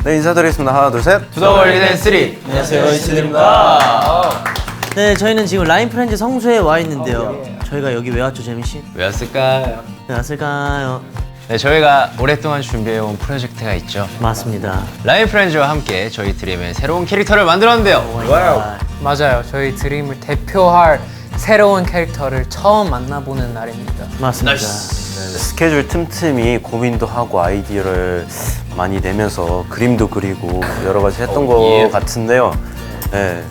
네, 인사드리겠습니다. 하나, 둘, 셋. 투더월리된 3. 안녕하세요, 이슬입니다. 네, 저희는 지금 라인프렌즈 성수에 와 있는데요. 저희가 여기 왜 왔죠, 재민 씨? 왜 왔을까요? 왜 왔을까요? 네, 저희가 오랫동안 준비해온 프로젝트가 있죠. 맞습니다. 라인프렌즈와 함께 저희 드림의 새로운 캐릭터를 만들었는데요. 와우. 맞아요. 저희 드림을 대표할 새로운 캐릭터를 처음 만나보는 날입니다. 맞습니다. 스케줄 틈틈이 고민도 하고 아이디어를 많이 내면서 그림도 그리고 여러 가지 했던 것 같은데요. 네,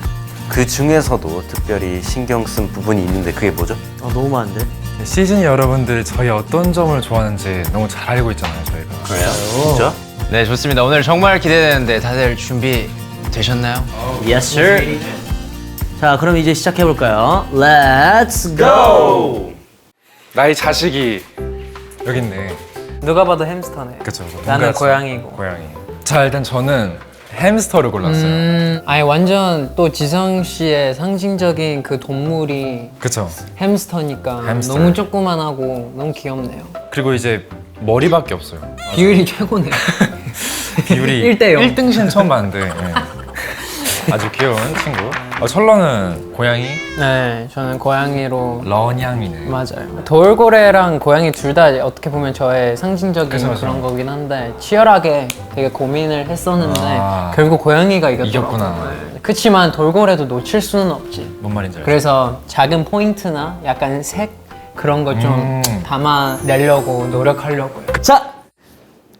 그 중에서도 특별히 신경 쓴 부분이 있는데 그게 뭐죠? 너무 많은데? 시즌 여러분들이 저희 어떤 점을 좋아하는지 너무 잘 알고 있잖아요, 저희가. 그래요? 진짜? 네, 좋습니다. 오늘 정말 기대되는데 다들 준비 되셨나요? Yes, sir. 자, 그럼 이제 시작해볼까요? Let's go! 나의 자식이 여기 있네. 누가 봐도 햄스터네. 그쵸. 나는 뭔가 고양이고. 고양이. 자, 일단 저는 햄스터를 골랐어요. 아니 완전 또 지성 씨의 상징적인 그 동물이 그쵸. 햄스터니까 햄스터. 너무 조그만하고 너무 귀엽네요. 그리고 이제 머리밖에 없어요. 비율이 최고네요. 비율이 1대0. 1등신 처음 봤는데 네. 아주 귀여운 친구. 철러는 고양이, 네, 저는 고양이로 런양이네. 맞아요. 돌고래랑 고양이 둘 다 어떻게 보면 저의 상징적인 그쵸. 그런 거긴 한데 치열하게 되게 고민을 했었는데 아. 결국 고양이가 이겼더라고요. 이겼구나. 그치만 돌고래도 놓칠 수는 없지. 뭔 말인지 알죠? 그래서 작은 포인트나 약간 색 그런 걸 좀 담아내려고 노력하려고요. 자!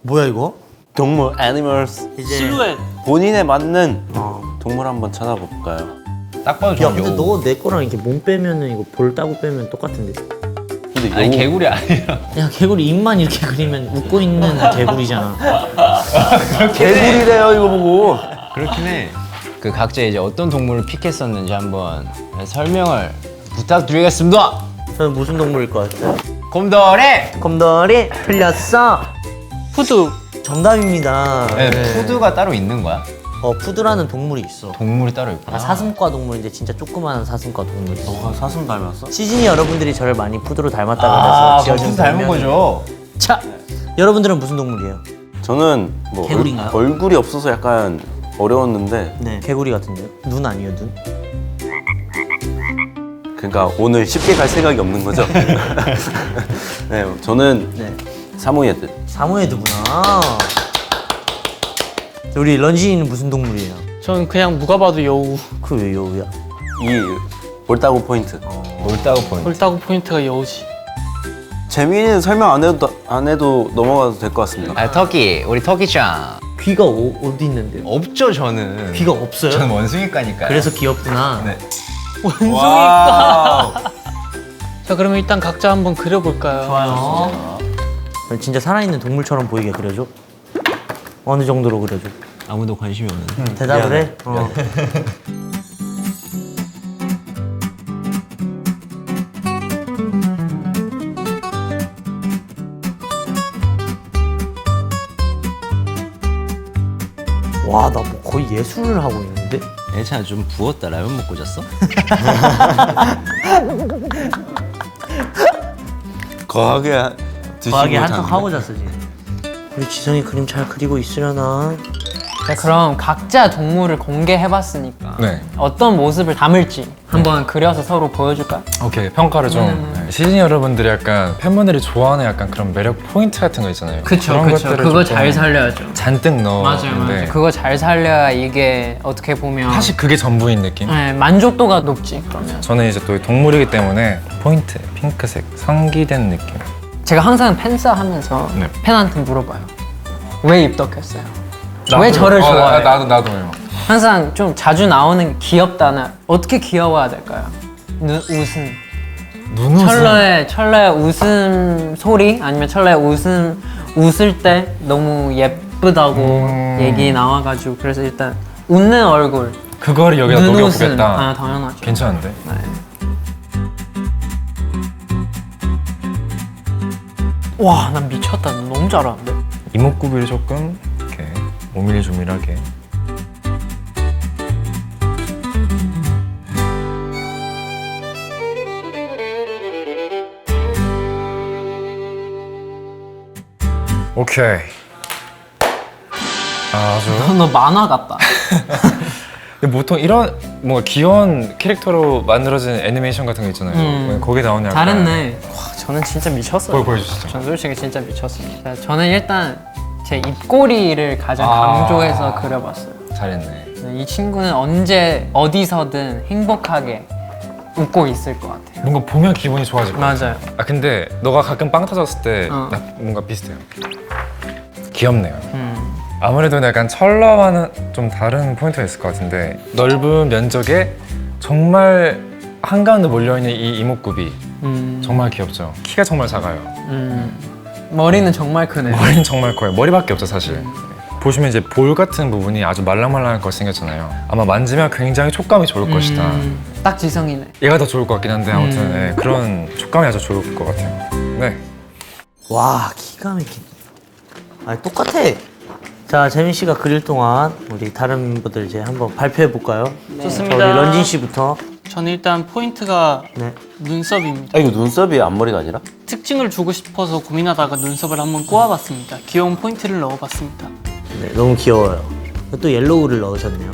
뭐야, 이거? 동물, 애니멀스. 이제 실루엣. 본인에 맞는 동물 한번 찾아볼까요? 딱 봐도 야, 좀 근데 여우. 너 내 거랑 이렇게 몸 빼면은 이거 볼 따고 빼면 똑같은데. 근데 아니, 개구리 아니라. 야, 개구리 입만 이렇게 그리면 웃고 있는 개구리잖아. 개구리래요, 이거 보고. 그렇긴 해. 그 각자 이제 어떤 동물을 픽했었는지 한번 설명을 부탁드리겠습니다. 저는 무슨 동물일 것 같아요? 곰돌이! 곰돌이 틀렸어. 푸드. 정답입니다. 네, 푸드가 따로 있는 거야? 푸드라는 동물이 있어. 동물이 따로 있구나. 사슴과 동물인데 진짜 조그마한 사슴과 동물이 있어. 사슴 닮았어? 시즌이 여러분들이 저를 많이 푸드로 닮았다 그래서 그럼 지어준 푸드 닮은 별명이- 거죠? 자, 여러분들은 무슨 동물이에요? 저는 뭐 개구리인가요? 얼굴이 없어서 약간 어려웠는데 네, 개구리 같은데요? 눈 아니에요, 눈? 그러니까 오늘 쉽게 갈 생각이 없는 거죠? 네, 저는 네, 사모예드. 사모예드구나. 우리 런쥔이는 무슨 동물이에요? 전 그냥 누가 봐도 여우. 그 왜 여우야? 이 볼따구 포인트. 몰다고 포인트. 홀따구 포인트가 여우지. 재미있는 설명 안 해도 넘어가도 될 것 같습니다. 아, 터키. 우리 터키짱. 귀가 어디 있는데요? 없죠, 저는. 귀가 없어요? 저는 원숭이과니까요. 그래서 귀엽구나. 네. 와우. 자, 그러면 일단 각자 한번 그려볼까요? 좋아요. 진짜 살아있는 동물처럼 보이게 그려줘. 어느 정도로 그려줘? 아무도 관심이 없는. 대답을 해? 와, 나 뭐 거의 예술을 하고 있는데? 예찬아 좀 부었다. 라면 먹고 잤어? 거하게 드시고 과하게 한턱 잤는데? 하고 잤어 지금. 우리 지성이 그림 잘 그리고 있으려나? 자, 그럼 각자 동물을 공개해봤으니까 네. 어떤 모습을 담을지 한번 그려서 서로 보여줄까요? 오케이, 평가를 좀. 네. 시즌 여러분들이 약간 팬분들이 좋아하는 약간 그런 매력 포인트 같은 거 있잖아요. 그런 것들을 그거 조금 잘 살려야죠. 잔뜩 넣었는데 그거 잘 살려야 이게 어떻게 보면 사실 그게 전부인 느낌? 네, 만족도가 높지. 그러면 저는 이제 또 동물이기 때문에 포인트, 핑크색, 상기된 느낌. 제가 항상 팬싸 하면서 네. 팬한테 물어봐요. 왜 입덕했어요? 왜 저를 좋아해요? 나도요. 항상 좀 자주 나오는 게 귀엽다나 어떻게 귀여워야 될까요? 웃음. 눈웃음. 철러의 웃음 소리 아니면 철러의 웃을 때 너무 예쁘다고 얘기 나와가지고 그래서 일단 웃는 얼굴 그거를 여기다 눈웃음 녹여보겠다. 당연하죠. 괜찮은데? 네. 와, 난 미쳤다. 너무 잘하는데. 이목구비를 조금 이렇게 오밀조밀하게. 오케이. 아주. 너 만화 같다. 근데 보통 이런 뭔가 귀여운 캐릭터로 만들어진 애니메이션 같은 거 있잖아요. 거기 나오는 약간 잘했네. 저는 진짜 미쳤어요. 보여주시죠. 전 솔직히 진짜 미쳤어요. 자, 저는 일단 제 입꼬리를 가장 강조해서 그려봤어요. 잘했네. 이 친구는 언제 어디서든 행복하게 웃고 있을 것 같아요. 뭔가 보면 기분이 좋아질 것 같아. 맞아요. 아 근데 너가 가끔 빵 터졌을 때 나 뭔가 비슷해요. 귀엽네요. 아무래도 약간 철러와는 좀 다른 포인트가 있을 것 같은데 넓은 면적에 정말 한가운데 몰려있는 이 이목구비 정말 귀엽죠. 키가 정말 작아요. 머리는 정말 크네요. 머리는 정말 커요. 머리밖에 없죠 사실. 보시면 이제 볼 같은 부분이 아주 말랑말랑할 것 생겼잖아요. 아마 만지면 굉장히 촉감이 좋을 것이다. 딱 지성이네. 얘가 더 좋을 것 같긴 한데 아무튼 네, 그런 촉감이 아주 좋을 것 같아요. 네. 와 기가 막히네. 아니 똑같아. 자 재민 씨가 그릴 동안 우리 다른 분들 이제 한번 발표해 볼까요? 좋습니다. 우리 런진 씨부터. 저는 일단 포인트가 네. 눈썹입니다. 아 이거 눈썹이 앞머리가 아니라? 특징을 주고 싶어서 고민하다가 눈썹을 한번 꼬아봤습니다. 귀여운 포인트를 넣어봤습니다. 네 너무 귀여워요. 또 옐로우를 넣으셨네요.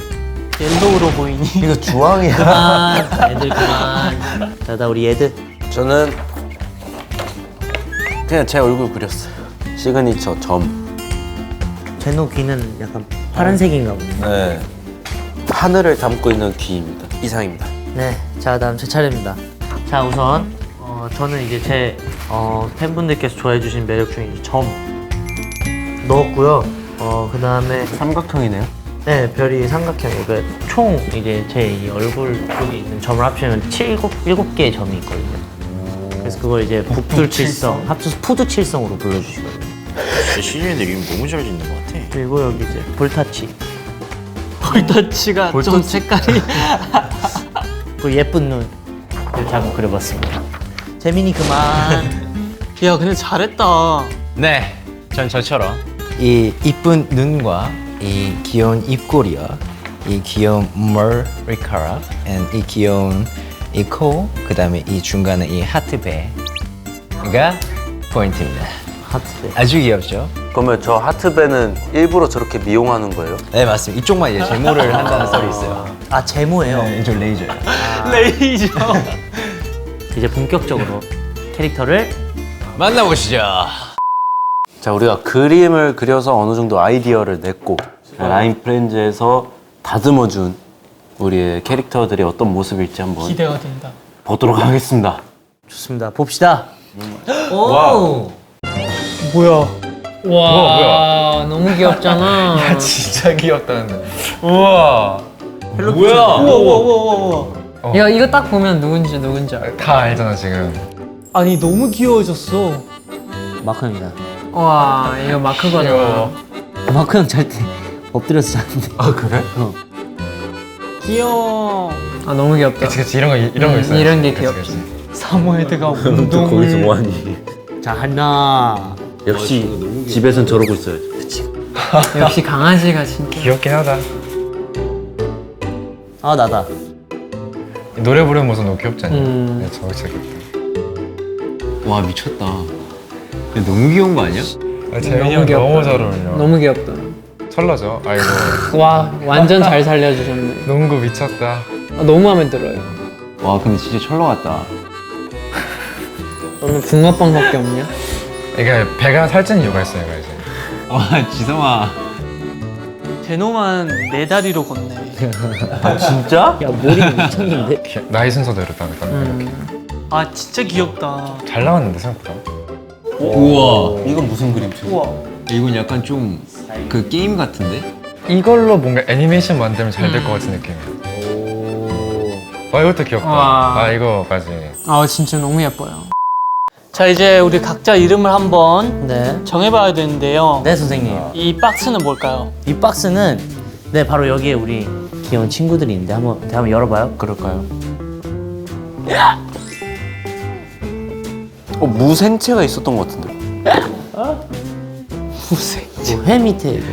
옐로우로 보이니? 이거 주황이야. 그만 애들 그만. 자다 우리 얘들. 저는 그냥 제 얼굴 그렸어요. 시그니처 점. 제노 귀는 약간 파란색인가 보네. 네. 하늘을 담고 있는 귀입니다. 이상입니다. 네, 자 다음 제 차례입니다. 자 우선 저는 이제 제 팬분들께서 좋아해 주신 매력 중에 이제 점 넣었고요. 그 다음에 삼각형이네요. 네 별이 삼각형이에요. 그러니까 총 이제 제 이 얼굴 쪽에 있는 점을 합치면 7개의 점이 있거든요. 그래서 그걸 이제 북둘칠성 합쳐서 푸드칠성으로 불러주시거든요. 시즌들 이름 너무 잘 짓는 것 같아. 그리고 여기 이제 볼타치 볼터치가 좀 색깔이 그 예쁜 눈 이렇게 한번 그려봤습니다. 재민이 그만. 야 근데 잘했다. 네, 전 저처럼 이 이쁜 눈과 이 귀여운 입꼬리와 이 귀여운 머리카락, and 이 귀여운 이 코, 그 다음에 이 중간에 이 하트배가 포인트입니다. 하트배. 아주 귀엽죠? 그러면 저 하트배는 일부러 저렇게 미용하는 거예요? 네, 맞습니다. 이쪽만 이제 제모를 한다는 썰이 있어요. 아 제모예요. 네, 이쪽 레이저예요. 레이저. 이제 본격적으로 캐릭터를 만나보시죠. 자 우리가 그림을 그려서 어느 정도 아이디어를 냈고 라인 프렌즈에서 다듬어준 우리의 캐릭터들이 어떤 모습일지 한번 기대가 된다. 보도록 하겠습니다. 좋습니다. 봅시다. 뭐야? 와, 너무 귀엽잖아. 진짜 귀엽다는데. 우와. 우와. 야, 이거 딱 보면 누군지 알아. 다 알잖아 지금. 아니 너무 귀여워졌어. 마크입니다. 와, 이거 마크 거잖아. 마크 형 잘 때 엎드려서 자는데. 아 그래? 귀여워. 아, 너무 귀엽다. 그치 이런 거 있어요. 이런 게 그치, 귀엽지. 그치. 사모예드가 운동을. 뭐하니? 자 하나. 역시 집에선 저러고 있어야지. 역시 강아지가 진짜. 귀엽긴 하다. 아 나다. 이 노래 부르는 모습 너무 귀엽지 않냐? 네, 저거 진짜 귀엽다. 와, 미쳤다. 근데 너무 귀여운 거 아니야? 재민이 형 너무 잘 어울려. 너무 귀엽다. 철러죠? 아이고. 와, 완전 잘 살려주셨네. 농구 미쳤다. 아, 너무 마음에 들어요. 와, 근데 진짜 철러 같다. 너는 붕어빵밖에 없냐? 이게 배가 살찐 이유가 있어 얘가 이제. 와, 지성아. 제노만 네 다리로 걷네. 진짜? 야 머리 미쳤는데. 나이 순서대로 딱 이렇게. 아 진짜 귀엽다. 잘 나왔는데 생각보다. 우와. 이건 무슨 그림체? 우와. 이건 약간 좀 그 게임 같은데? 이걸로 뭔가 애니메이션 만들면 잘 될 것 같은 느낌이야. 와 이것도 귀엽다. 와. 아 이거까지. 아, 진짜 너무 예뻐요. 자 이제 우리 각자 이름을 한번 네. 정해봐야 되는데요. 네 선생님. 이 박스는 뭘까요? 이 박스는 네 바로 여기에 우리 귀여운 친구들이 있는데 한번 열어봐요. 그럴까요? 무생채가 있었던 것 같은데. 회 밑에 이거.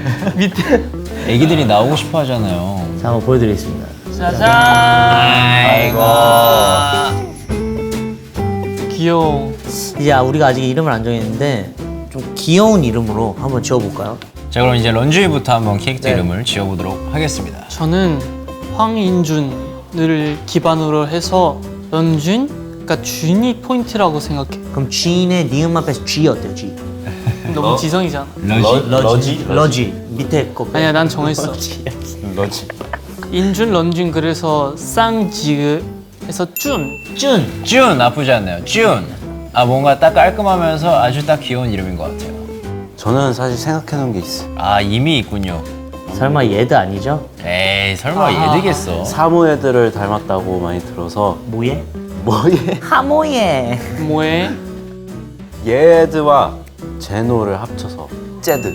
애기들이 나오고 싶어 하잖아요. 자 한번 보여드리겠습니다. 짜잔. 아이고. 귀여워. 이제 우리가 아직 이름을 안 정했는데 좀 귀여운 이름으로 한번 지어볼까요? 자, 그럼 이제 런쥔이부터 한번 캐릭터 이름을 지어보도록 하겠습니다. 저는 황인준을 기반으로 해서 런쥔? 그러니까 준이 포인트라고 생각해. 그럼 G의 니은 앞에서 G 어때요? G. 너무 지성이잖아. 러지. 밑에 거. 아니야, 난 정했어. 러지. 인준, 런쥔 그래서 쌍지그에서 준. 준 나쁘지 않네요. 준. 아, 뭔가 딱 깔끔하면서 아주 딱 귀여운 이름인 것 같아요. 저는 사실 생각해놓은 게 있어요. 아, 이미 있군요. 설마 얘도 아니죠? 에이, 설마 얘 되겠어. 사무 애들을 닮았다고 많이 들어서 뭐예? 뭐예? 하모예. 뭐해? 얘드와 제노를 합쳐서 제드.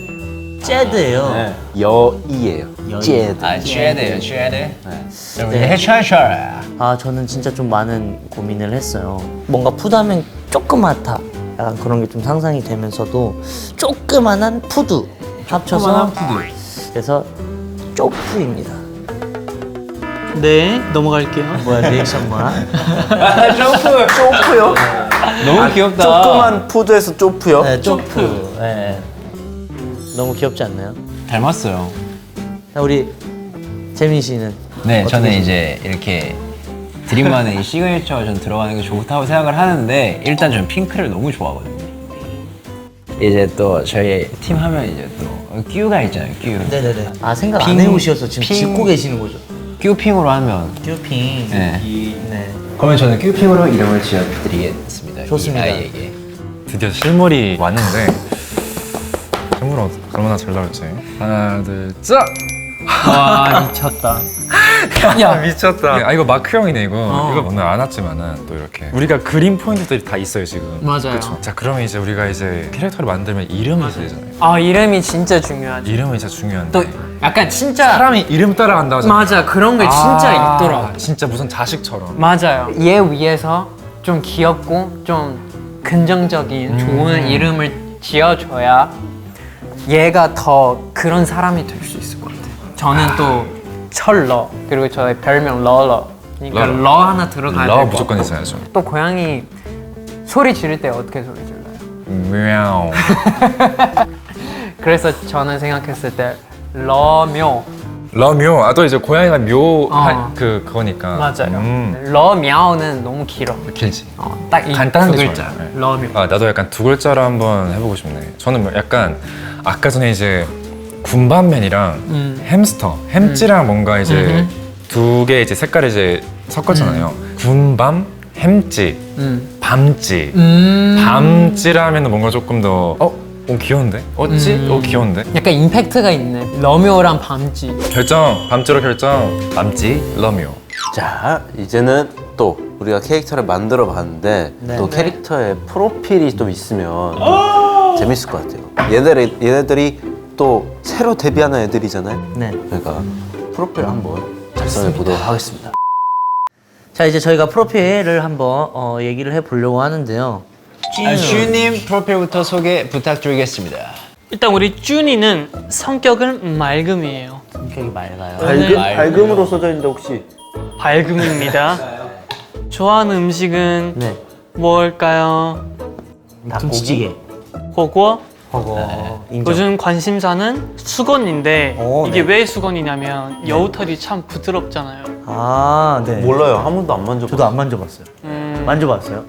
쟤드예요. 네. 여이예요. 제드. 아, 쉐드요, 쉐드. 네. 그럼 이제 해차샤. 아 저는 진짜 좀 많은 고민을 했어요. 뭔가 푸드하면 조그맣다. 약간 그런 게 좀 상상이 되면서도 조그만한 푸드 합쳐서 그래서 쪼푸입니다. 네, 넘어갈게요. 뭐야 리액션 뭐야? 쪼프요? 너무 귀엽다. 조그만 푸드에서 쪼프요? 네, 쪼푸. 네. 너무 귀엽지 않나요? 닮았어요. 자, 우리 재민 씨는 네, 저는 이제 이렇게 드림만의 이 시그니처가 전 들어가는 게 좋다고 생각을 하는데 일단 저는 핑크를 너무 좋아하거든요. 이제 또 저희 팀 하면 이제 또 큐가 있잖아요, 큐. 네네네. 아 생각 핑, 안 해오셔서 지금 핑. 짓고 계시는 거죠? 큐핑으로 하면. 큐핑. 네. 네. 그러면 저는 큐핑으로 이름을 지어드리겠습니다. 좋습니다. 이 아이에게. 드디어 실물이 왔는데 실물 얼마나 잘 나올지. 하나, 둘, 짜! 와, 미쳤다. 야 미쳤다. 아 이거 마크 형이네 이거. 이거 오늘 안 왔지만은 또 이렇게 우리가 그림 포인트들이 다 있어요 지금. 맞아요. 그쵸? 자 그러면 이제 우리가 이제 캐릭터를 만들면 이름이 있어야 되잖아요. 아, 이름이 진짜 중요하지. 이름이 진짜 중요한데. 또 약간 진짜 사람이 이름 따라간다 하잖아. 맞아, 그런 게 진짜 있더라고. 진짜 무슨 자식처럼. 맞아요. 얘 위해서 좀 귀엽고 좀 긍정적인 좋은 이름을 지어줘야 얘가 더 그런 사람이 될 수 있을 것 같아요. 저는 또 철러, 그리고 저의 별명 러러. 그러니까 러러. 러 하나 들어가야 러 될 것 무조건 같고. 있어야죠. 또 고양이 소리 지를 때 어떻게 소리 질러요? мяу. 그래서 저는 생각했을 때 러묘. 러묘. 아 또 이제 고양이가 묘 그거니까. 맞아요. 러미아오는 너무 길어. 길지. 딱 이 간단한데 두 글자. 좋아요. 네. 러묘. 아 나도 약간 두 글자로 한번 해보고 싶네. 저는 뭐 약간 아까 전에 이제 군밤맨이랑 햄스터, 햄찌랑 뭔가 이제 두 개 이제 색깔이 이제 섞었잖아요. 군밤, 햄찌, 밤찌. 밤찌라면 뭔가 조금 더 귀여운데? 어찌? 귀여운데? 약간 임팩트가 있네. 러묘랑 밤지. 결정! 밤찌로 결정! 밤찌, 러뮤. 자, 이제는 또 우리가 캐릭터를 만들어 봤는데 또 캐릭터에 프로필이 좀 있으면 재밌을 것 같아요. 얘네들이 또 새로 데뷔하는 애들이잖아요. 네. 그러니까 프로필 한번 작성해 보도록 하겠습니다. 자 이제 저희가 프로필을 한번 얘기를 해보려고 하는데요. 슈님 프로필부터 소개 부탁드리겠습니다. 일단 우리 쭈니는 성격은 맑음이에요. 성격이 맑아요. 밝음으로 써져 있는데 혹시 밝음입니다. 좋아하는 음식은 네. 뭘까요? 닭고기찌개.火锅. 인정. 요즘 관심사는 수건인데 이게 네. 왜 수건이냐면 여우털이 참 부드럽잖아요. 아 네. 몰라요. 한 번도 안 만져봤어요. 저도 안 만져봤어요. 만져봤어요?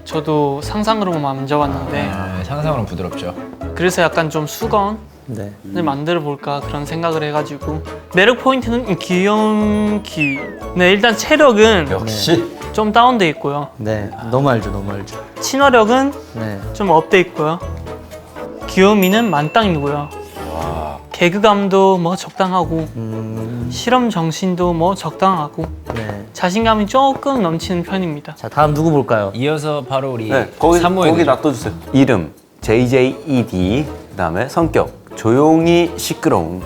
저도 상상으로만 만져봤는데 상상으로는 부드럽죠. 그래서 약간 좀 수건을 네. 만들어 볼까 그런 생각을 해가지고 매력 포인트는 이 귀여운 귀. 네, 일단 체력은 역시 좀 다운돼 있고요. 네. 너무 알죠, 너무 알죠. 친화력은 네. 좀 업돼 있고요. 귀요미는 만땅이고요. 개그감도 뭐 적당하고 실험 정신도 뭐 적당하고 네. 자신감이 조금 넘치는 편입니다. 자 다음 누구 볼까요? 이어서 바로 우리 네, 거기 산모에 놔둬주세요. 이름 JJED, 그다음에 성격 조용히 시끄러운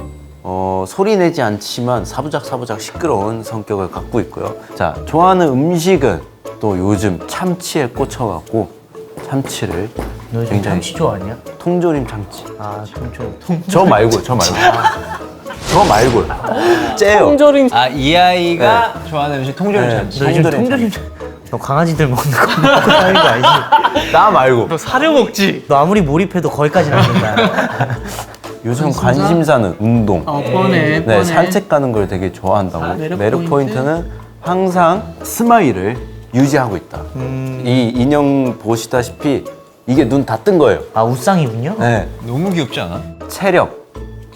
소리 내지 않지만 사부작 시끄러운 성격을 갖고 있고요. 자, 좋아하는 음식은 또 요즘 참치에 꽂혀갖고 참치를 너 요즘 굉장히 참치 좋아하냐? 통조림 참치. 아 참치. 저 말고요. 저 말고요. 째요. 통조림 이 아이가 좋아하는 음식 통조림 네. 참치. 너 요즘 통조림 통조림 너 강아지들 먹는 거 먹고 사는 거 아니지? 나 말고. 너 사료 먹지? 너 아무리 몰입해도 거기까지는 안 된다. 요즘 관심사는 운동. 뻔해. 네, 산책 가는 걸 되게 좋아한다고. 매력 포인트는 항상 스마일을 유지하고 있다. 이 인형 보시다시피 이게 눈 다 뜬 거예요. 아 우쌍이군요? 네, 너무 귀엽지 않아? 체력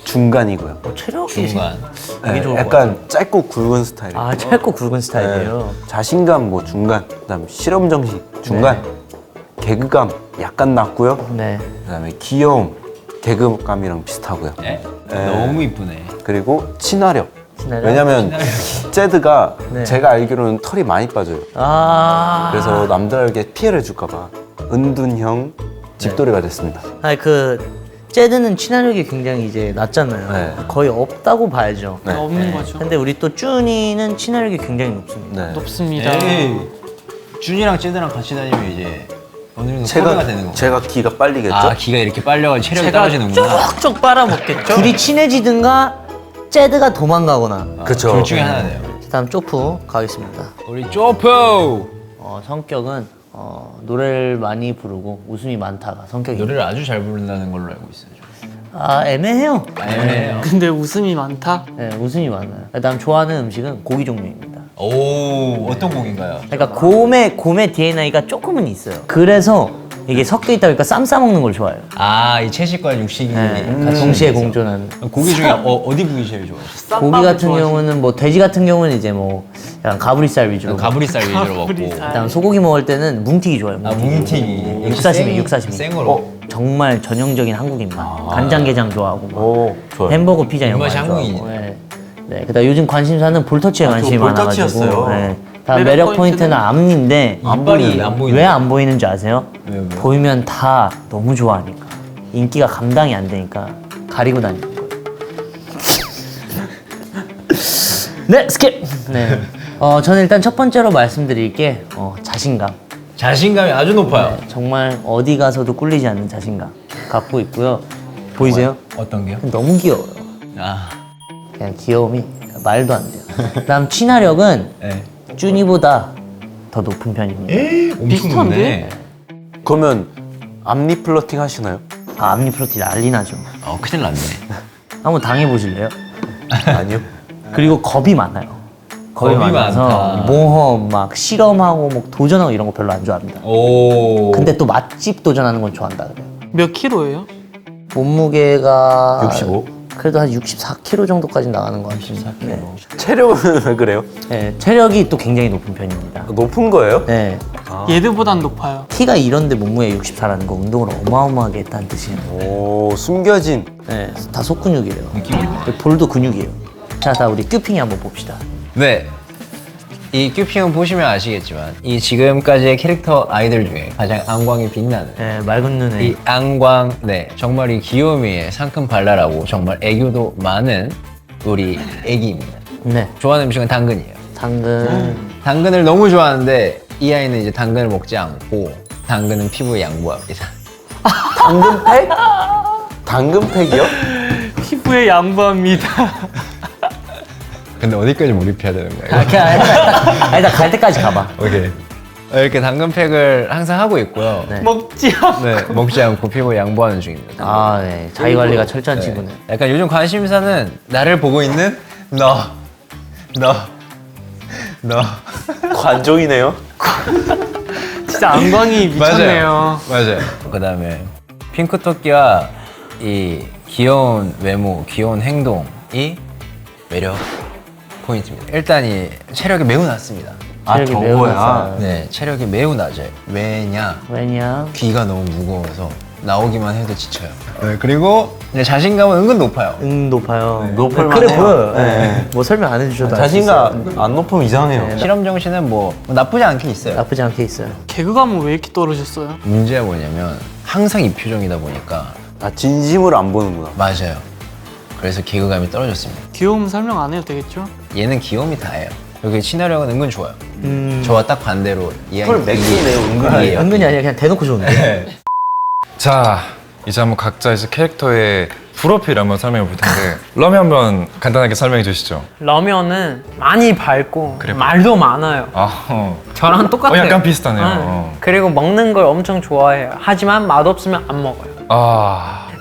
중간이고요. 체력이 중간. 네, 좋을 것 약간 짧고 굵은 스타일. 아 짧고 굵은 스타일이에요. 자신감 뭐 중간, 그다음 실험 정신 중간, 개그감 약간 낮고요. 네. 그다음에 귀여움, 개그감이랑 비슷하고요. 네? 네. 너무 이쁘네. 그리고 친화력. 친화력? 왜냐면 제드가 네. 제가 알기로는 털이 많이 빠져요. 아. 그래서 남들에게 피해를 줄까봐 은둔형 집돌이가 됐습니다. 아니 제드는 친화력이 굉장히 이제 낮잖아요. 네. 거의 없다고 봐야죠. 네. 없는 거죠. 근데 우리 또 쭈니는 친화력이 굉장히 높습니다. 네. 높습니다. 에이, 준이랑 쟤들랑 같이 다니면 이제 어느 정도 섭외가 되는 거. 제가 기가 빨리겠죠? 아, 기가 이렇게 빨려가지고 체력이 떨어지는구나. 쪽쪽 빨아먹겠죠? 둘이 친해지든가 제드가 도망가거나. 그쵸. 둘 중에 하나네요. 다음 쪼프 가겠습니다. 우리 쪼포! 성격은 노래를 많이 부르고 웃음이 많다가 성격입니다. 노래를 아주 잘 부른다는 걸로 알고 있어요. 아 애매해요. 애매해요. 근데 웃음이 많다? 네, 웃음이 많아요. 그다음 좋아하는 음식은 고기 종류입니다. 오, 어떤 곡인가요? 그러니까 곰의 DNA가 조금은 있어요. 그래서 이게 섞여 있다 보니까 쌈 싸먹는 걸 좋아해요. 아, 이 채식과 육식이 같이 동시에 있어서. 공존하는. 고기 중에 어디 부위 제일 좋아하세요? 고기 같은 경우는 뭐 돼지 같은 경우는 이제 뭐 약간 가브리살 위주로. 가브리살 위주로 먹고. 그다음 소고기 먹을 때는 뭉티기 좋아해요. 아, 뭉튀기. 육사시미, 육사시미. 생으로. 정말 전형적인 한국입니다. 간장게장 좋아하고 막 오, 좋아요. 햄버거 피자 이런 거 입맛이 많이 좋아하고. 한국인이네. 네. 네. 그다음 요즘 관심사는 볼터치에 관심이 볼터치였어요. 많아가지고. 네. 다음 매력 매력 포인트는 앞니인데 이빨이 안 보이네. 왜 안 보이는 줄 아세요? 왜요? 보이면 다 너무 좋아하니까 인기가 감당이 안 되니까 가리고 다니는 거예요. 네, 스킵. 네. 저는 일단 첫 번째로 말씀드릴 게 자신감. 자신감이 아주 높아요. 정말 어디 가서도 꿀리지 않는 자신감 갖고 있고요. 보이세요? 어떤 게요? 너무 귀여워요. 아, 그냥 귀여움이 말도 안 돼요. 그다음 친화력은 네. 쭈니보다 더 높은 편입니다. 비슷한데? 그러면 앞니 플러팅 하시나요? 앞니 프로티 난리 나죠. 큰일 났네. 한번 당해보실래요? 아니요. 그리고 겁이 많아요. 겁이 겁이 많아서 많다. 모험, 막 실험하고 뭐 도전하고 이런 거 별로 안 좋아합니다. 오. 근데 또 맛집 도전하는 건 좋아한다 그래요. 몇 킬로예요? 몸무게가 65? 그래도 한 64kg 정도까지 나가는 것 같습니다. 네. 체력은 왜 그래요? 네, 체력이 또 굉장히 높은 편입니다. 높은 거예요? 네, 얘들보단 높아요. 키가 이런데 몸무게 64라는 거 운동을 어마어마하게 했다는 뜻이에요. 오, 숨겨진. 네, 다 속근육이에요. 느낌이 있네. 볼도 근육이에요. 자, 다 우리 큐핑이 한번 봅시다. 네. 이 큐핑은 보시면 아시겠지만 이 지금까지의 캐릭터 아이들 중에 가장 안광이 빛나는 네, 맑은 눈에 이 안광, 네, 정말 이 귀요미에 상큼 발랄하고 정말 애교도 많은 우리 애기입니다. 네, 좋아하는 음식은 당근이에요. 당근. 당근을 너무 좋아하는데 이 아이는 이제 당근을 먹지 않고 당근은 피부에 양보합니다. 당근팩? 당근팩이요? 피부에 양보합니다. 근데 어디까지 몰입해야 되는 거예요? 아, 그냥 일단 갈 때까지 가봐. 오케이. 이렇게 당근팩을 항상 하고 있고요. 네. 먹지 않. 네, 먹지 않고 피부에 양보하는 중입니다. 아, 네, 자기 관리가 철저한 친구네. 약간 요즘 관심사는 나를 보고 있는 너. 관종이네요. 진짜 안광이 미쳤네요. 맞아요. 그다음에 핑크 토끼와 이 귀여운 외모, 귀여운 행동이 매력 포인트입니다. 일단 이 체력이 매우 낮습니다. 체력이 매우 낮아요. 네, 체력이 매우 낮아요. 왜냐? 왜냐? 귀가 너무 무거워서 나오기만 해도 지쳐요. 네, 그리고 이제 자신감은 은근 높아요. 높아요. 높을 그래 만해요. 보여요. 네. 뭐 설명 안 해주셔도 알수 있어요. 자신감 안 높으면 이상해요. 실험 정신은 뭐 나쁘지 않긴 있어요. 나쁘지 않게 있어요. 개그감은 왜 이렇게 떨어졌어요? 문제가 뭐냐면 항상 이 표정이다 보니까 아, 진심으로 안 보는구나. 맞아요. 그래서 개그감이 떨어졌습니다. 귀여움 설명 안 해도 되겠죠? 얘는 귀여움이 다예요. 여기 친화력은 은근 좋아요. 저와 딱 반대로 이 아이 맥주네요, 은근히. 은근히 아니라 그냥 대놓고 좋은데. 자, 이제 한번 각자 이제 캐릭터의 프로필 한번 설명해 볼 텐데 러미 한번 간단하게 설명해 주시죠. 러면은 많이 밝고 그래. 말도 많아요. 저랑 똑같아요. 약간 비슷하네요. 응. 그리고 먹는 걸 엄청 좋아해요. 하지만 맛없으면 안 먹어요.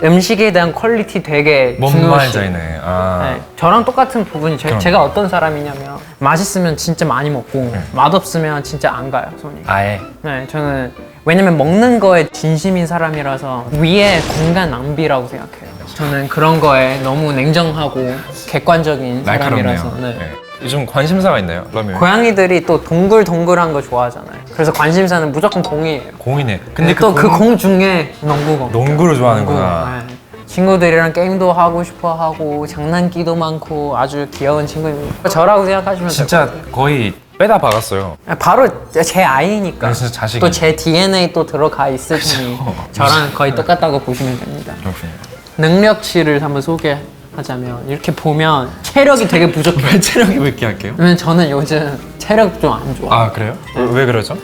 음식에 대한 퀄리티 되게 뭔 중요시. 말인지네. 네, 저랑 똑같은 부분이 그럼. 제가 어떤 사람이냐면 맛있으면 진짜 많이 먹고 맛없으면 진짜 안 가요 손이. 아예. 네, 저는 왜냐면 먹는 거에 진심인 사람이라서 위에 공간 낭비라고 생각해요. 저는 그런 거에 너무 냉정하고 객관적인 날카롭네요. 사람이라서. 네. 네. 요즘 관심사가 있나요, 러미? 고양이들이 또 동글동글한 거 좋아하잖아요. 그래서 관심사는 무조건 공이에요. 공이네. 근데 또 그 공 중에 농구공. 농구를 좋아하는구나. 네. 친구들이랑 게임도 하고 싶어 하고 장난기도 많고 아주 귀여운 친구입니다. 저라고 생각하시면 진짜 될 것 거의 빼다 박았어요. 같아요. 바로 제 아이니까. 네, 진짜 자식이네. 또 제 DNA 또 들어가 있으니 저랑 거의 똑같다고 보시면 됩니다. 그렇군요. 능력치를 한번 소개하자면 이렇게 보면 체력이 되게 부족해요. 왜 체력이 왜 이렇게 할게요? 왜냐면 저는 요즘 체력 좀 안 좋아. 아 그래요? 왜 그러죠?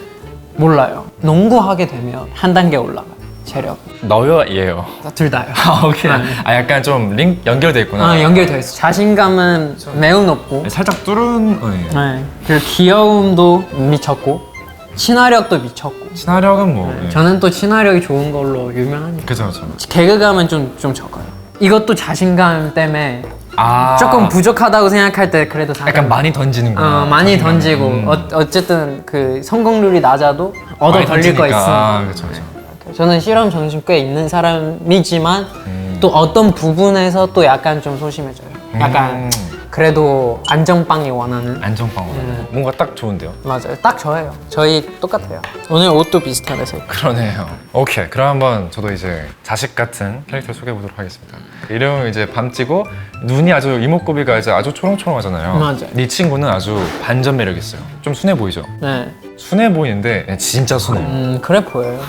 몰라요. 농구하게 되면 한 단계 올라가요. 체력. 너요, 얘요. 둘 다요. 오케이. 약간 좀 링 연결돼 있구나. 아, 연결되어 있어. 자신감은 매우 높고, 살짝 뚫은. 네. 그리고 귀여움도 미쳤고, 친화력도 미쳤고. 친화력은 뭐. 예. 저는 또 친화력이 좋은 걸로 유명하니까. 그죠. 개그감은 좀 적어요. 이것도 자신감 때문에 조금 부족하다고 생각할 때 그래도 약간 많이 던지는구나. 많이 던지고 어쨌든 그 성공률이 낮아도 얻어 많이 걸릴 거 있으니까. 그렇죠. 저는 실험 정신 꽤 있는 사람이지만 또 어떤 부분에서 또 약간 좀 소심해져요. 약간 그래도 안정빵이 원하는. 안정빵으로. 뭔가 딱 좋은데요. 맞아요. 딱 저예요. 저희 똑같아요. 오늘 옷도 비슷하네서. 그러네요. 오케이. 그럼 한번 저도 이제 자식 같은 캐릭터를 소개해 보도록 하겠습니다. 이름은 이제 밤찌고 눈이 아주 이목구비가 이제 아주 초롱초롱하잖아요. 맞아요. 이 친구는 아주 반전 매력 있어요. 좀 순해 보이죠? 네. 순해 보이는데 진짜 순해요. 그래 보여요.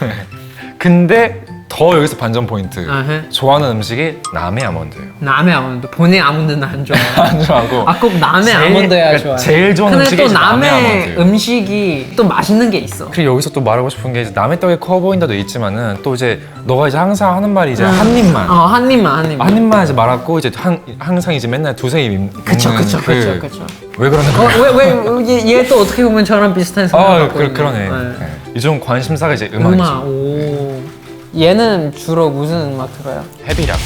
근데 더 여기서 반전 포인트. 아하. 좋아하는 음식이 남의 아몬드예요. 남의 아몬드. 본인 아몬드는 안 좋아해요. 안 좋아하고. 아, 꼭 남의 제일- 아몬드야 그러니까 좋아요. 제일 좋아하는 근데 음식이 또 이제 남의 남의 아몬드예요. 음식이 또 맛있는 게 있어. 그리고 여기서 또 말하고 싶은 게 이제 남의 떡이 커 보인다도 있지만은 또 이제 너가 이제 항상 하는 말이 이제 한 입만. 한 입만. 한 입만 이제 말하고 이제 항상 이제 맨날 두세 입 먹는 그쵸. 왜 그러는 거야? 얘 또 어떻게 보면 저랑 비슷한 생각을 갖고 있는. 그러네. 네. 요즘 관심사가 이제 음악이죠. 음악. 오. 얘는 주로 무슨 음악 들어요? 헤비락.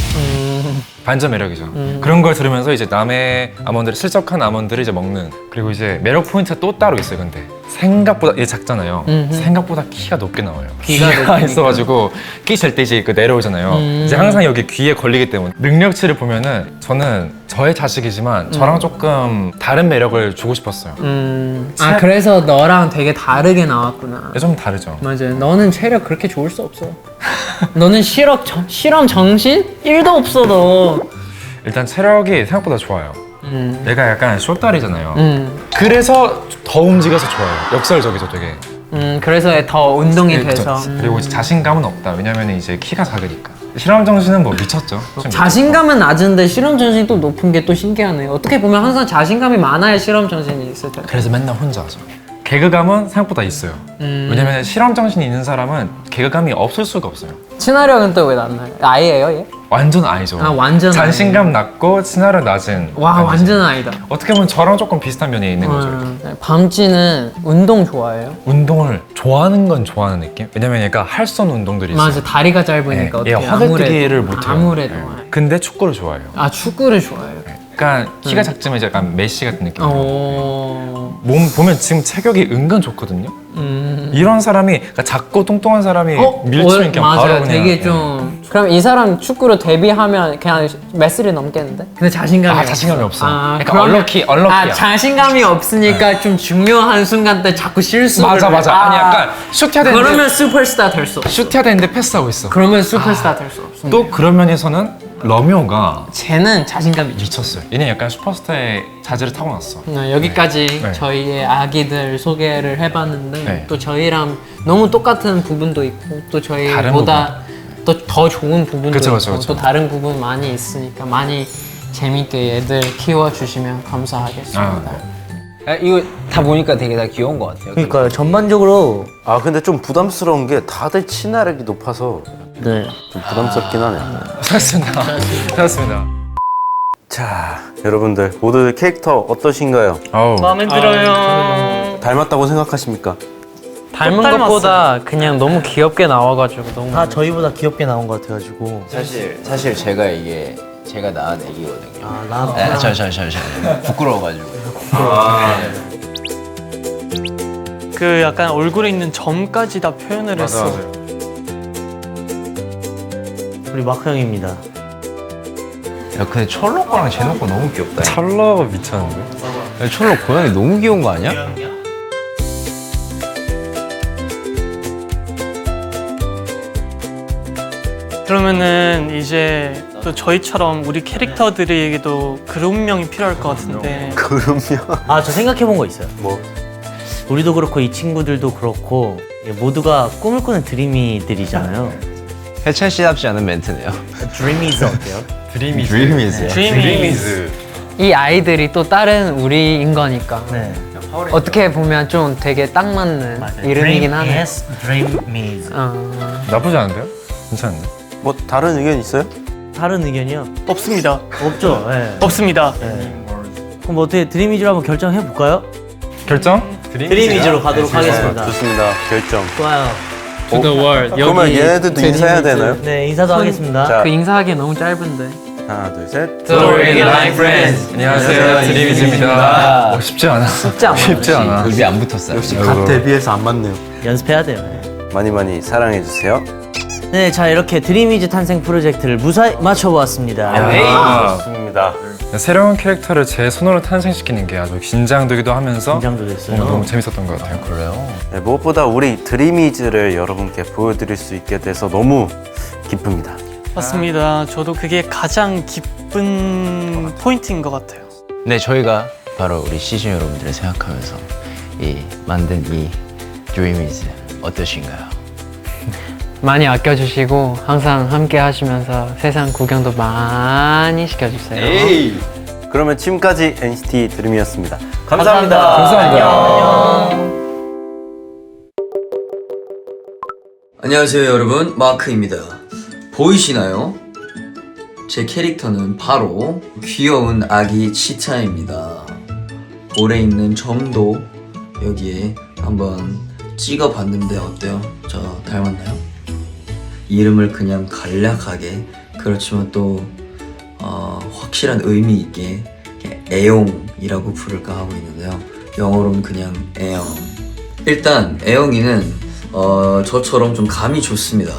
반전 매력이죠. 그런 걸 들으면서 이제 남의 아몬드를 실적한 아몬드를 이제 먹는. 그리고 이제 매력 포인트가 또 따로 있어요. 근데 생각보다 얘 작잖아요. 생각보다 키가 높게 나와요. 귀가 귀가 높으니까. 있어가지고 끼 잘 때 이제 그 내려오잖아요. 이제 항상 여기 귀에 걸리기 때문에 능력치를 보면은 저는 저의 자식이지만 저랑 조금 다른 매력을 주고 싶었어요. 아, 그래서 너랑 되게 다르게 나왔구나. 좀 다르죠. 맞아요. 너는 체력 그렇게 좋을 수 없어. 너는 실험 정신 1도 없어 너. 일단 체력이 생각보다 좋아요. 얘가 약간 숏다리잖아요. 그래서 더 움직여서 좋아요. 역설적이죠, 되게. 그래서 더 운동이 그쵸. 돼서. 그리고 이제 자신감은 없다. 왜냐면 이제 키가 작으니까. 실험 정신은 뭐 미쳤죠. 좀 자신감은 낮은데 실험 정신이 또 높은 게 또 신기하네요. 어떻게 보면 항상 자신감이 많아야 실험 정신이 있을 텐데. 그래서 맨날 혼자 하죠. 개그감은 생각보다 있어요. 왜냐면 실험 정신이 있는 사람은 개그감이 없을 수가 없어요. 친화력은 또 왜 낮나요? 아이예요 얘? 완전 아이죠. 아, 완전 자신감 낮고 친화력 낮은. 와, 아이죠. 완전 아이다. 어떻게 보면 저랑 조금 비슷한 면이 있는 거죠. 네, 밤찌는 운동 좋아해요? 운동을 좋아하는 건 좋아하는 느낌? 왜냐면 얘가 할 수 없는 운동들이 있어요. 맞아, 다리가 짧으니까 얘 어떻게 화들뜨기를 못해요. 아무래도. 네. 근데 축구를 좋아해요. 아, 축구를 좋아해요. 약간 키가 작지만 이제 약간 메시 같은 느낌. 몸 보면 지금 체격이 은근 좋거든요. 이런 사람이 그러니까 작고 뚱뚱한 사람이 밀치면 그냥 맞아요. 바로 그냥. 되게 좀. 그럼 이 사람 축구로 데뷔하면 그냥 메스를 넘겠는데? 근데 자신감이 없어. 자신감이 없어. 약간 그러면- 얼럭키야. 자신감이 없으니까 좀 중요한 순간 때 자꾸 실수를. 맞아. 아니 약간 슛해야 되는데 그러면 슈퍼스타 될 수 없어. 슛해야 되는데 패스하고 있어. 그러면 슈퍼스타 될 수 없어. 또 그런 면에서는 러미오가 쟤는 자신감이 있죠. 미쳤어요. 얘는 약간 슈퍼스타의 자질을 타고났어. 여기까지 네. 저희의 아기들 소개를 해봤는데 네. 또 저희랑 너무 똑같은 부분도 있고 또 저희보다 또 더 좋은 부분도 그쵸. 있고 또 다른 부분 많이 있으니까 많이 재밌게 애들 키워주시면 감사하겠습니다. 이거 다 보니까 되게 다 귀여운 것 같아요. 그러니까요. 전반적으로 아 근데 좀 부담스러운 게 다들 친화력이 높아서 네. 좀 부담스럽긴 하네요. 찾았습니다. 자, 여러분들 모두 캐릭터 어떠신가요? 아우. 마음에 들어요. 닮았다고 생각하십니까? 닮은 것보다 그냥 너무 귀엽게 나와가지고 너무. 다 저희보다 귀엽게 나온 것 같아가지고. 사실 제가 이게 제가 낳은 애기거든요. 아, 나. 네, 저 부끄러워가지고. 그 약간 얼굴에 있는 점까지 다 표현을 했어. 맞아요. 우리 마크 형입니다. 야, 근데 철로 거랑 제노 거 너무 귀엽다. 찰러가 미쳤는데? 야, 철로 고양이 너무 귀여운 거 아니야? 그러면은 이제 또 저희처럼 우리 캐릭터들에게도 그룹명이 필요할 것 같은데. 그럼요. 아, 저 생각해본 거 있어요. 뭐? 우리도 그렇고 이 친구들도 그렇고 모두가 꿈을 꾸는 드리미들이잖아요. 해찬 씨답지 않은 멘트네요. 드리미즈 어때요? 드림이즈. 드림이즈요. 드림이즈. 이 아이들이 또 다른 우리인 거니까. 네. 어떻게 보면 좀 되게 딱 맞는 이름이긴 하네. Yes, 드리미즈. 나쁘지 않은데요? 괜찮은데? 뭐 다른 의견 있어요? 다른 의견이요? 없습니다. 없죠. 네. 없습니다. 그럼 어떻게 드리미즈로 한번 결정해 볼까요? 결정? 드리미즈로 가도록 하겠습니다. 좋습니다. 결정. 좋아요. To the world. 그러면 얘네들도 인사해야 되나요? 네, 인사도 하겠습니다. 자, 그 인사하기 너무 짧은데. 하나, 둘, 셋. 안녕하세요. 드림이즈입니다. 쉽지 않아. 쉽지 않아. 쉽지 않아. 입이 안 붙었어요. 역시 갓 데뷔해서 안 맞네요. 연습해야 돼요. 네. 많이 많이 사랑해 주세요. 네, 자 이렇게 드리미즈 탄생 프로젝트를 무사히 마쳐보았습니다. 아, 좋습니다. 새로운 캐릭터를 제 손으로 탄생시키는 게 아주 긴장되기도 하면서 긴장도 됐어요. 너무 재밌었던 것 같아요. 그래요? 네, 무엇보다 우리 드리미즈를 여러분께 보여드릴 수 있게 돼서 너무 기쁩니다. 맞습니다. 저도 그게 가장 기쁜 포인트인 것 같아요. 네, 저희가 바로 우리 시즌 여러분들을 생각하면서 만든 이 드림이즈 어떠신가요? 많이 아껴주시고 항상 함께 하시면서 세상 구경도 많이 시켜주세요. 그러면 지금까지 NCT 드림이었습니다. 감사합니다. 감사합니다. 안녕하세요 여러분, 마크입니다. 보이시나요? 제 캐릭터는 바로 귀여운 아기 치타입니다. 볼에 있는 점도 여기에 한번 찍어봤는데 어때요? 저 닮았나요? 이름을 그냥 간략하게, 그렇지만 또 확실한 의미 있게 애용이라고 부를까 하고 있는데요. 영어로는 그냥 애용. 일단 애용이는 저처럼 좀 감이 좋습니다.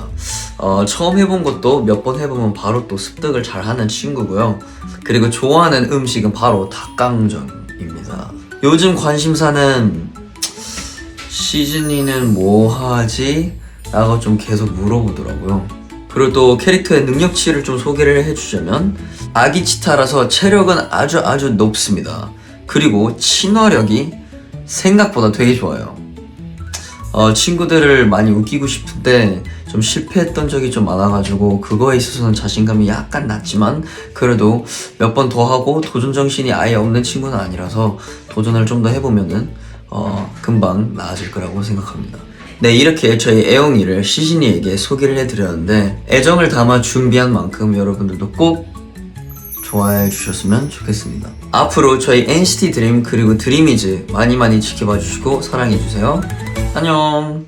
처음 해본 것도 몇 번 해보면 바로 또 습득을 잘하는 친구고요. 그리고 좋아하는 음식은 바로 닭강정입니다. 요즘 관심사는 시즌이는 뭐 하지? 라고 좀 계속 물어보더라고요. 그리고 또 캐릭터의 능력치를 좀 소개를 해주자면 아기 치타라서 체력은 아주 높습니다. 그리고 친화력이 생각보다 되게 좋아요. 친구들을 많이 웃기고 싶은데 좀 실패했던 적이 좀 많아가지고 그거에 있어서는 자신감이 약간 낮지만 그래도 몇 번 더 하고 도전 정신이 아예 없는 친구는 아니라서 도전을 좀 더 해보면은 금방 나아질 거라고 생각합니다. 네, 이렇게 저희 애용이를 시진이에게 소개를 해드렸는데 애정을 담아 준비한 만큼 여러분들도 꼭 좋아해 주셨으면 좋겠습니다. 앞으로 저희 NCT 드림 그리고 드림이즈 많이 지켜봐 주시고 사랑해 주세요. 안녕.